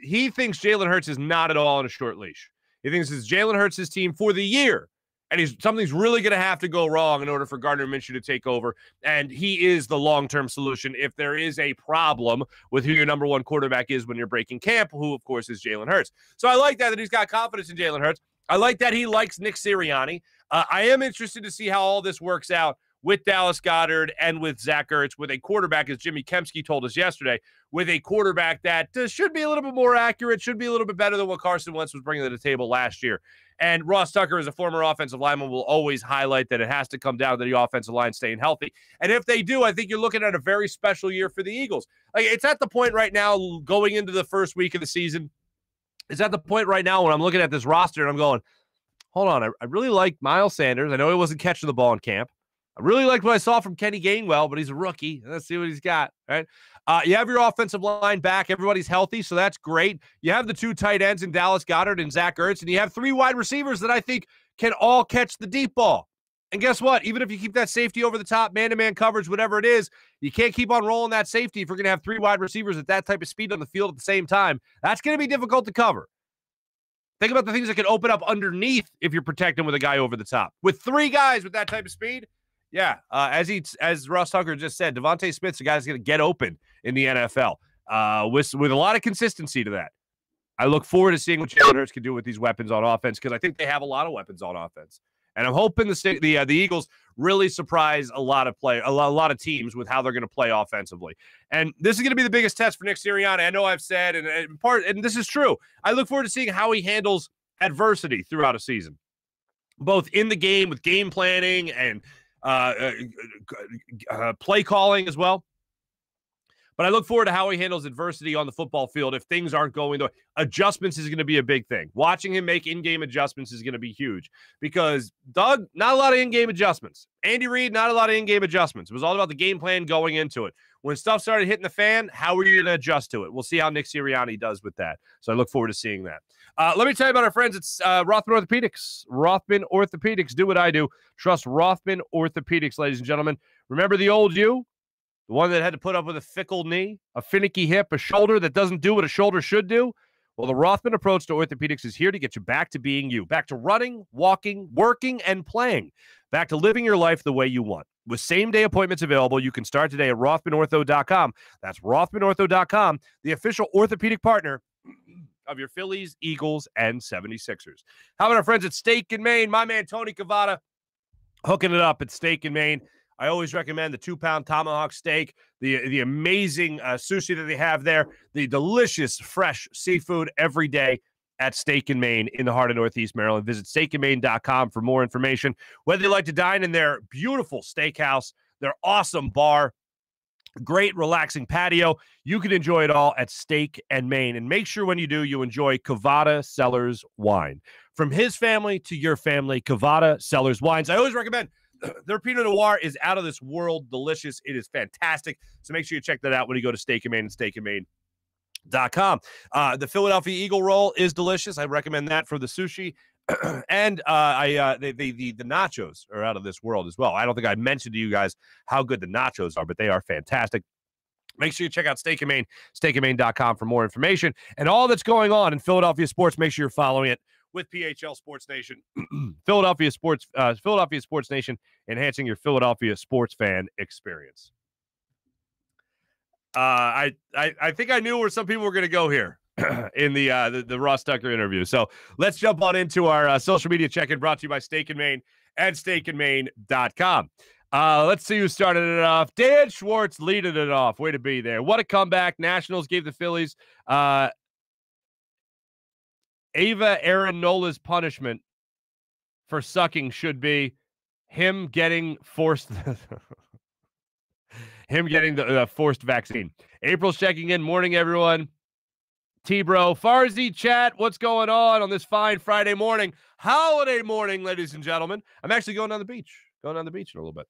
He thinks Jalen Hurts is not at all on a short leash. He thinks it's Jalen Hurts' team for the year. And something's really going to have to go wrong in order for Gardner Minshew to take over. And he is the long-term solution if there is a problem with who your number one quarterback is when you're breaking camp, who, of course, is Jalen Hurts. So I like that he's got confidence in Jalen Hurts. I like that he likes Nick Sirianni. I am interested to see how all this works out with Dallas Goedert and with Zach Ertz, with a quarterback, as Jimmy Kempski told us yesterday, with a quarterback that should be a little bit more accurate, should be a little bit better than what Carson Wentz was bringing to the table last year. And Ross Tucker, as a former offensive lineman, will always highlight that it has to come down to the offensive line staying healthy. And if they do, I think you're looking at a very special year for the Eagles. Like, it's at the point right now, going into the first week of the season, it's at the point right now when I'm looking at this roster and I'm going, hold on, I really like Miles Sanders. I know he wasn't catching the ball in camp. I really liked what I saw from Kenny Gainwell, but he's a rookie. Let's see what he's got, right? You have your offensive line back. Everybody's healthy, so that's great. You have the two tight ends in Dallas Goedert and Zach Ertz, and you have three wide receivers that I think can all catch the deep ball. And guess what? Even if you keep that safety over the top, man-to-man coverage, whatever it is, you can't keep on rolling that safety if you're going to have three wide receivers at that type of speed on the field at the same time. That's going to be difficult to cover. Think about the things that can open up underneath if you're protecting with a guy over the top. With three guys with that type of speed, yeah, as Ross Tucker just said, Devontae Smith's a guy that's going to get open in the NFL with a lot of consistency to that. I look forward to seeing what Jalen Hurts can do with these weapons on offense because I think they have a lot of weapons on offense. And I'm hoping the Eagles really surprise a lot of teams with how they're going to play offensively. And this is going to be the biggest test for Nick Sirianni. I know I've said, and this is true. I look forward to seeing how he handles adversity throughout a season, both in the game with game planning and play calling as well. But I look forward to how he handles adversity on the football field if things aren't going the way. Adjustments is going to be a big thing. Watching him make in-game adjustments is going to be huge because Doug, not a lot of in-game adjustments. Andy Reid, not a lot of in-game adjustments. It was all about the game plan going into it. When stuff started hitting the fan, how are you going to adjust to it? We'll see how Nick Sirianni does with that. So I look forward to seeing that. Let me tell you about our friends. It's Rothman Orthopaedics. Rothman Orthopaedics. Do what I do. Trust Rothman Orthopaedics, ladies and gentlemen. Remember the old you? The one that had to put up with a fickle knee, a finicky hip, a shoulder that doesn't do what a shoulder should do? Well, the Rothman approach to orthopedics is here to get you back to being you, back to running, walking, working, and playing, back to living your life the way you want. With same-day appointments available, you can start today at RothmanOrtho.com. That's RothmanOrtho.com, the official orthopedic partner of your Phillies, Eagles, and 76ers. How about our friends at Steak and Maine? My man, Tony Cavada, hooking it up at Steak and Maine. I always recommend the 2-pound tomahawk steak, the amazing sushi that they have there, the delicious, fresh seafood every day at Steak and Maine in the heart of Northeast Maryland. Visit steakandmaine.com for more information. Whether you like to dine in their beautiful steakhouse, their awesome bar, great relaxing patio, you can enjoy it all at Steak and Maine. And make sure when you do, you enjoy Cavada Cellars wine. From his family to your family, Cavada Cellars wines. I always recommend their Pinot Noir is out of this world delicious. It is fantastic. So make sure you check that out when you go to Steak and Maine and steakandmaine.com. The Philadelphia Eagle roll is delicious. I recommend that for the sushi. And the nachos are out of this world as well. I don't think I mentioned to you guys how good the nachos are, but they are fantastic. Make sure you check out Steak and Maine, steakandmaine.com for more information. And all that's going on in Philadelphia sports, make sure you're following it with PHL Sports Nation. Philadelphia Sports Nation, enhancing your Philadelphia sports fan experience. I think I knew where some people were going to go here in the Ross Tucker interview. So let's jump on into our social media check-in brought to you by Steak and Maine and steakandmaine.com. Let's see who started it off. Dan Schwartz leading it off. Way to be there. What a comeback. Nationals gave the Phillies Ava Aaron Nola's punishment for sucking should be him getting forced the forced vaccine. April's checking in. Morning, everyone. T-Bro, Farzy, chat, what's going on this fine Friday morning? Holiday morning, ladies and gentlemen. I'm actually going down the beach. Going down the beach in a little bit.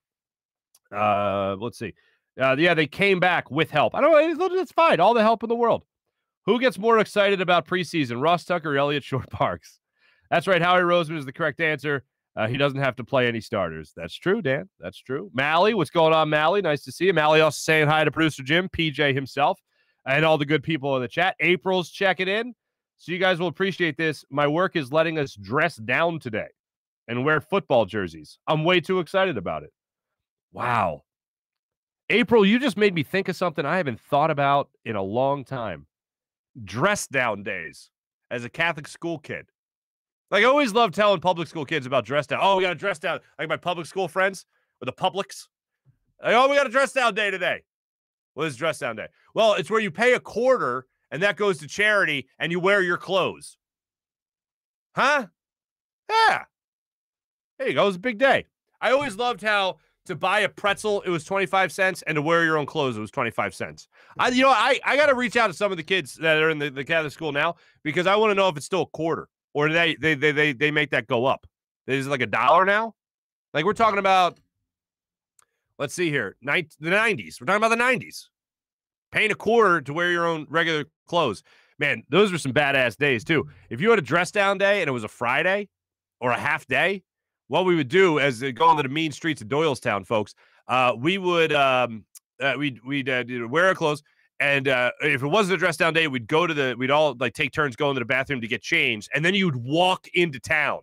Let's see. Yeah, they came back with help. I don't know. That's fine. All the help in the world. Who gets more excited about preseason, Ross Tucker or Elliott Short Parks? That's right. Howie Roseman is the correct answer. He doesn't have to play any starters. That's true, Dan. That's true. Mally, what's going on, Mally? Nice to see you. Mally also saying hi to producer Jim, PJ himself, and all the good people in the chat. April's checking in. So you guys will appreciate this. My work is letting us dress down today and wear football jerseys. I'm way too excited about it. Wow. April, you just made me think of something I haven't thought about in a long time. Dress down days as a Catholic school kid. Like, I always love telling public school kids about dress down. Oh, we got to dress down. Like my public school friends or the publics. Like, oh, we got a dress down day today. What is dress down day? Well, it's where you pay a quarter and that goes to charity and you wear your clothes. Huh? Yeah. There you go. It was a big day. I always loved how to buy a pretzel, it was 25 cents, and to wear your own clothes, it was 25 cents. I got to reach out to some of the kids that are in the Catholic school now because I want to know if it's still a quarter or do they make that go up. Is it like $1 now? Like we're talking about, let's see here, the 90s. We're talking about the 90s. Paying a quarter to wear your own regular clothes. Man, those were some badass days too. If you had a dress down day and it was a Friday or a half day, what we would do as going to the mean streets of Doylestown, folks, we would we'd wear our clothes, and if it wasn't a dress down day, we'd all like take turns going to the bathroom to get changed, and then you'd walk into town.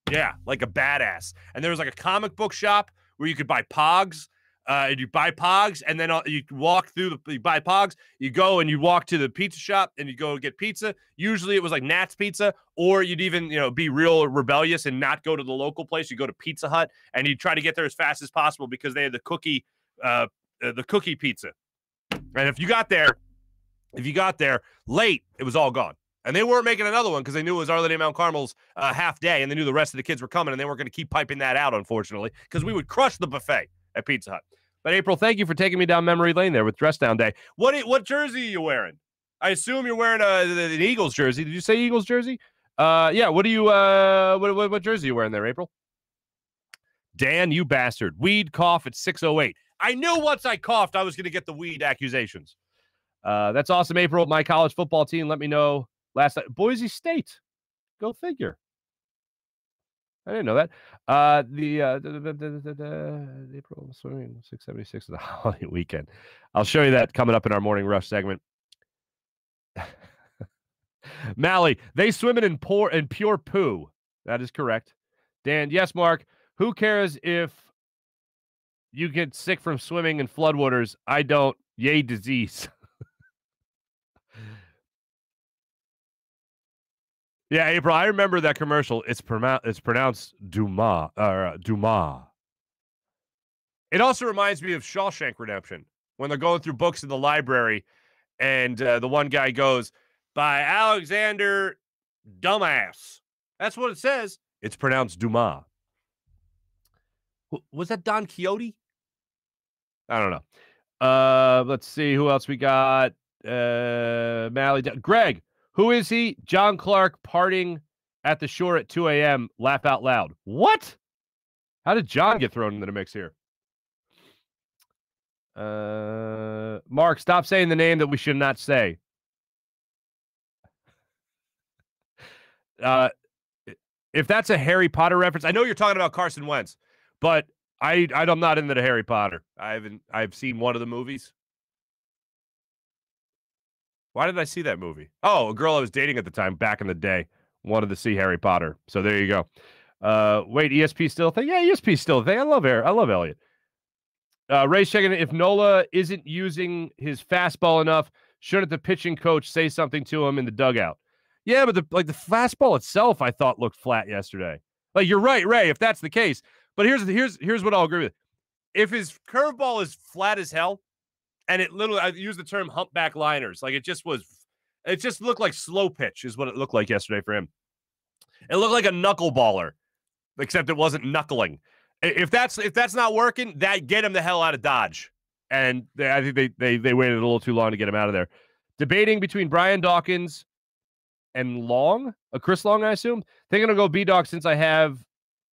Yeah, like a badass. And there was like a comic book shop where you could buy Pogs. And you buy Pogs, and then you walk through you buy Pogs, you go and you walk to the pizza shop and you go get pizza. Usually it was like Nat's Pizza, or you'd even, be real rebellious and not go to the local place. You go to Pizza Hut and you try to get there as fast as possible because they had the cookie pizza. And if you got there late, it was all gone. And they weren't making another one because they knew it was Our Lady of Mount Carmel's half day, and they knew the rest of the kids were coming, and they weren't going to keep piping that out, unfortunately, because we would crush the buffet at Pizza Hut. But April, thank you for taking me down memory lane there with dress down day. What jersey are you wearing? I assume you're wearing an Eagles jersey. Did you say Eagles jersey? Yeah. What jersey are you wearing there, April? Dan, you bastard. Weed cough at 6:08. I knew once I coughed, I was going to get the weed accusations. That's awesome, April. My college football team let me know last night. Boise State. Go figure. I didn't know that. April swimming 676 of the holiday weekend. I'll show you that coming up in our morning rush segment. Mally, they swim it in pure poo. That is correct. Dan, yes, Mark. Who cares if You get sick from swimming in floodwaters. I don't. Yay, disease. Yeah, April, I remember that commercial. It's pronounced Dumas, or Dumas. It also reminds me of Shawshank Redemption, when they're going through books in the library, and the one guy goes, by Alexander Dumbass. That's what it says. It's pronounced Dumas. Was that Don Quixote? I don't know. Let's see who else we got. Mally, Greg. Who is he? John Clark partying at the shore at 2 a.m. Laugh out loud. What? How did John get thrown into the mix here? Mark, stop saying the name that we should not say. If that's a Harry Potter reference, I know you're talking about Carson Wentz, but I'm not into the Harry Potter. I've seen one of the movies. Why did I see that movie? Oh, a girl I was dating at the time back in the day wanted to see Harry Potter. So there you go. Wait, ESP still a thing? Yeah, ESP still a thing. I love Elliot. Ray's checking if Nola isn't using his fastball enough, shouldn't the pitching coach say something to him in the dugout? Yeah, but the fastball itself I thought looked flat yesterday. Like, you're right, Ray, if that's the case. But here's what I'll agree with. If his curveball is flat as hell, and it literally, I use the term humpback liners. Like, it just looked like slow pitch is what it looked like yesterday for him. It looked like a knuckleballer, except it wasn't knuckling. If that's not working, get him the hell out of Dodge. And I think they waited a little too long to get him out of there. Debating between Brian Dawkins and Long, Chris Long, I assume. Thinking I'll go B-Dog since I have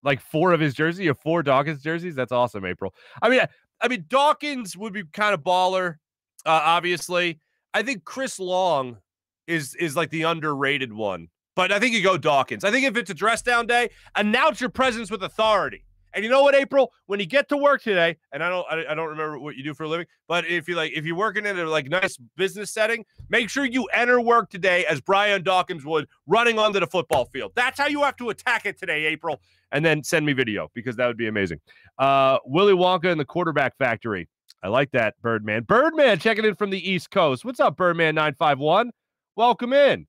like 4 of his jerseys. You have 4 Dawkins jerseys. That's awesome, April. I mean, Dawkins would be kind of baller, obviously. I think Chris Long is like the underrated one. But I think you go Dawkins. I think if it's a dress down day, announce your presence with authority. And you know what, April? When you get to work today, and I don't remember what you do for a living, but if you're working in a nice business setting, make sure you enter work today as Brian Dawkins would, running onto the football field. That's how you have to attack it today, April. And then send me video, because that would be amazing. Willy Wonka and the Quarterback Factory. I like that, Birdman. Birdman checking in from the East Coast. What's up, Birdman 951? Welcome in.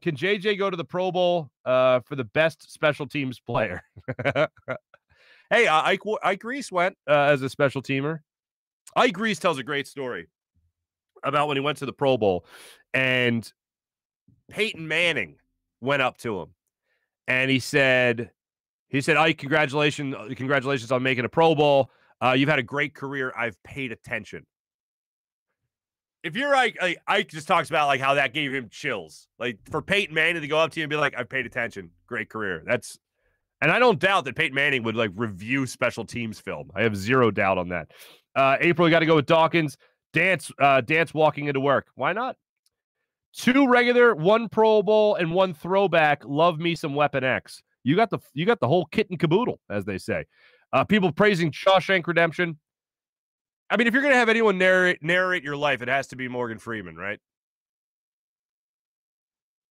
Can JJ go to the Pro Bowl for the best special teams player? Hey, Ike Reese went as a special teamer. Ike Reese tells a great story about when he went to the Pro Bowl, and Peyton Manning went up to him, and he said, Ike, congratulations on making a Pro Bowl. You've had a great career. I've paid attention. If you're Ike just talks about like how that gave him chills. Like, for Peyton Manning to go up to you and be like, I've paid attention. Great career. And I don't doubt that Peyton Manning would review special teams film. I have zero doubt on that. April, you got to go with Dawkins. Dance walking into work. Why not? 2 regular, 1 Pro Bowl, and 1 throwback. Love me some Weapon X. You got the whole kit and caboodle, as they say. People praising Shawshank Redemption. I mean, if you're gonna have anyone narrate your life, it has to be Morgan Freeman, right?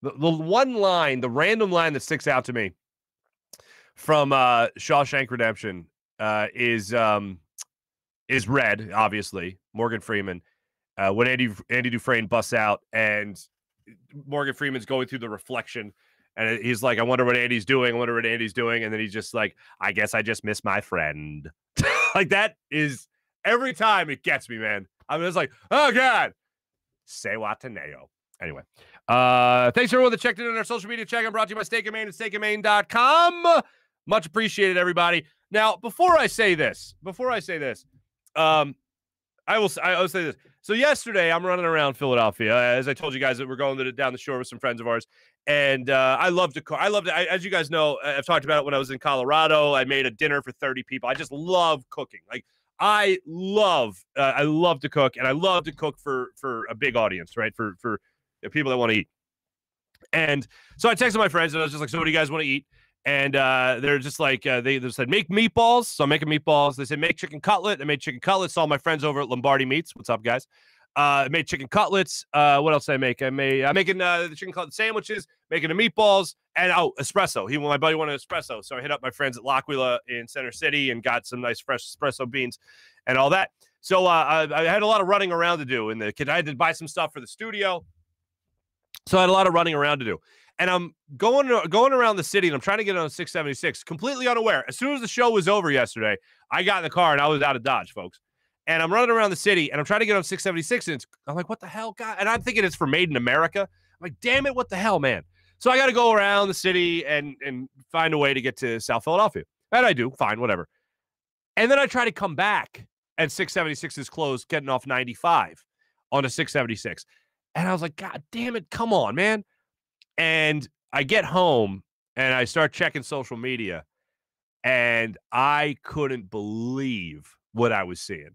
The one line, the random line that sticks out to me from Shawshank Redemption is Red, obviously, Morgan Freeman. When Andy Dufresne busts out and Morgan Freeman's going through the reflection, and he's like, I wonder what Andy's doing. And then he's just like, I guess I just miss my friend. Like, that is, every time it gets me, man. I'm just like, oh, God. Say what to Neo. Anyway, thanks everyone that checked in on our social media check-in, brought to you by Steak and Maine and steakandmaine.com. Much appreciated, everybody. Now, before I say this, I will say this. So yesterday, I'm running around Philadelphia. As I told you guys, that we're going down the shore with some friends of ours. And I love to cook. As you guys know, I've talked about it when I was in Colorado. I made a dinner for 30 people. I just love cooking. Like, I love to cook, and I love to cook for a big audience, right? For people that want to eat. And so I texted my friends, and I was just like, so what do you guys want to eat? And they're just like, they said, make meatballs. So I'm making meatballs. They said, make chicken cutlet. I made chicken cutlets. Saw my friends over at Lombardi Meats. What's up, guys? Made chicken cutlets. What else did I make? I'm making the chicken cutlet sandwiches, making the meatballs, and espresso. My buddy wanted espresso, so I hit up my friends at L'Aquila in Center City and got some nice fresh espresso beans and all that. So I had a lot of running around to do, and I had to buy some stuff for the studio. So I had a lot of running around to do. And I'm going around the city, and I'm trying to get on 676, completely unaware. As soon as the show was over yesterday, I got in the car, and I was out of Dodge, folks. And I'm running around the city, and I'm trying to get on 676, and I'm like, what the hell, God? And I'm thinking it's for Made in America. I'm like, damn it, what the hell, man? So I got to go around the city and find a way to get to South Philadelphia. And I do, fine, whatever. And then I try to come back, and 676 is closed, getting off 95 onto 676. And I was like, God damn it, come on, man. And I get home, and I start checking social media, and I couldn't believe what I was seeing.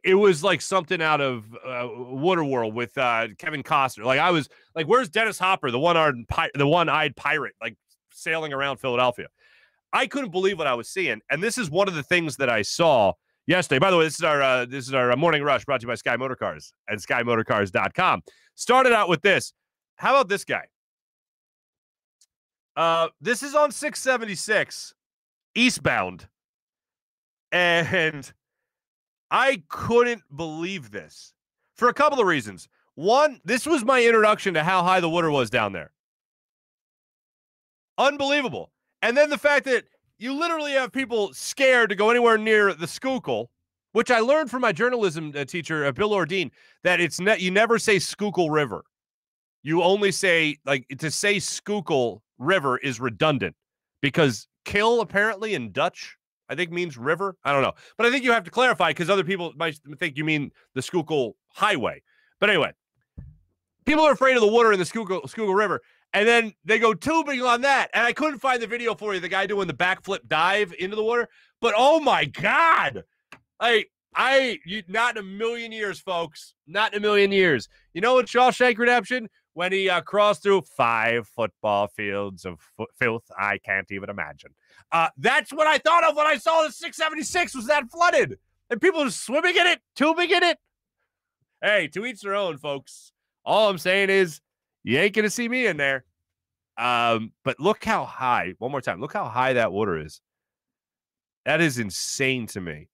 It was like something out of Waterworld with Kevin Costner. Like I was like, where's Dennis Hopper, the one-eyed pirate, like sailing around Philadelphia? I couldn't believe what I was seeing, and this is one of the things that I saw yesterday. By the way, this is our morning rush brought to you by Sky Motorcars and SkyMotorcars.com. Started out with this. How about this guy? This is on 676 eastbound, and I couldn't believe this for a couple of reasons. One, this was my introduction to how high the water was down there. Unbelievable. And then the fact that you literally have people scared to go anywhere near the Schuylkill, which I learned from my journalism teacher, Bill Ordine, that you never say Schuylkill River. You only say, like, to say Schuylkill River is redundant because kill apparently in Dutch, I think, means river. I don't know. But I think you have to clarify because other people might think you mean the Schuylkill Highway. But anyway, people are afraid of the water in the Schuylkill River. And then they go tubing on that. And I couldn't find the video for you, the guy doing the backflip dive into the water. But oh my God. Not in a million years, folks. Not in a million years. You know what Shawshank Redemption? When he crossed through 5 football fields of filth, I can't even imagine. That's what I thought of when I saw the 676 was that flooded. And people were swimming in it, tubing in it. Hey, to each their own, folks. All I'm saying is you ain't going to see me in there. But look how high, one more time, look how high that water is. That is insane to me.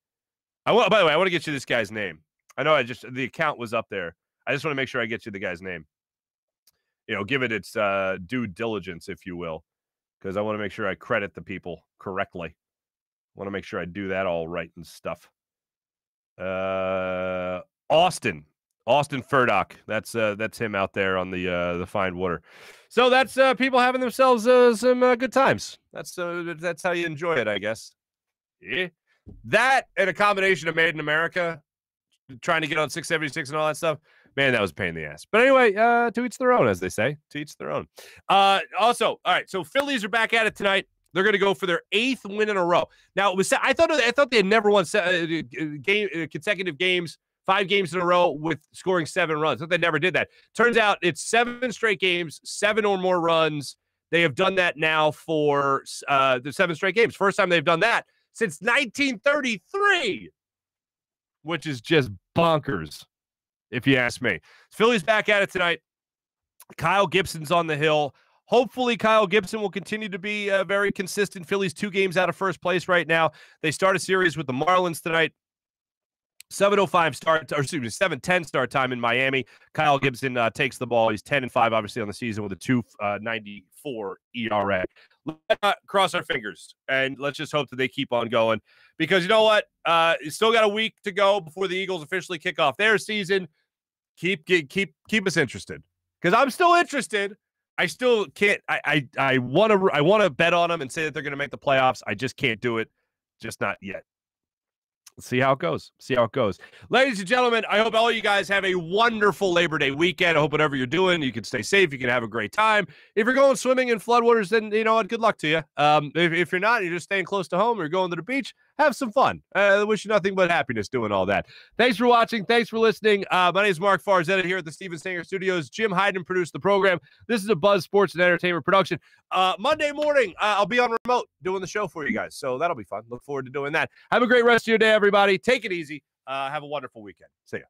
By the way, I want to get you this guy's name. I know the account was up there. I just want to make sure I get you the guy's name. You know, give it its due diligence, if you will, because I want to make sure I credit the people correctly. I want to make sure I do that all right and stuff. Austin Furdock. That's him out there on the fine water. So that's people having themselves some good times. That's how you enjoy it, I guess. Yeah. That and a combination of Made in America, trying to get on 676 and all that stuff. Man, that was a pain in the ass. But anyway, to each their own, as they say. To each their own. Also, all right, so Phillies are back at it tonight. They're going to go for their 8th win in a row. Now, I thought they had never won consecutive games, 5 games in a row with scoring 7 runs. I thought they never did that. Turns out it's 7 straight games, 7 or more runs. They have done that now for the 7 straight games. First time they've done that since 1933, which is just bonkers, if you ask me. Phillies back at it tonight. Kyle Gibson's on the hill. Hopefully, Kyle Gibson will continue to be very consistent. Phillies 2 games out of first place right now. They start a series with the Marlins tonight. 7:10 start time in Miami. Kyle Gibson takes the ball. He's 10-5, obviously, on the season with a 2.94 ERA. Let's cross our fingers, and let's just hope that they keep on going. Because you know what? You still got a week to go before the Eagles officially kick off their season. Keep us interested, because I'm still interested. I still can't. I want to bet on them and say that they're going to make the playoffs. I just can't do it, just not yet. Let's see how it goes. Ladies and gentlemen, I hope all you guys have a wonderful Labor Day weekend. I hope whatever you're doing, you can stay safe. You can have a great time. If you're going swimming in floodwaters, then you know what? Good luck to you. If you're not, you're just staying close to home or you're going to the beach, have some fun. I wish you nothing but happiness doing all that. Thanks for watching. Thanks for listening. My name is Marc Farzy here at the Steven Singer Studios. Jim Hyden produced the program. This is a Buzz Sports and Entertainment production. Monday morning, I'll be on remote doing the show for you guys, so that'll be fun. Look forward to doing that. Have a great rest of your day, everybody. Take it easy. Have a wonderful weekend. See ya.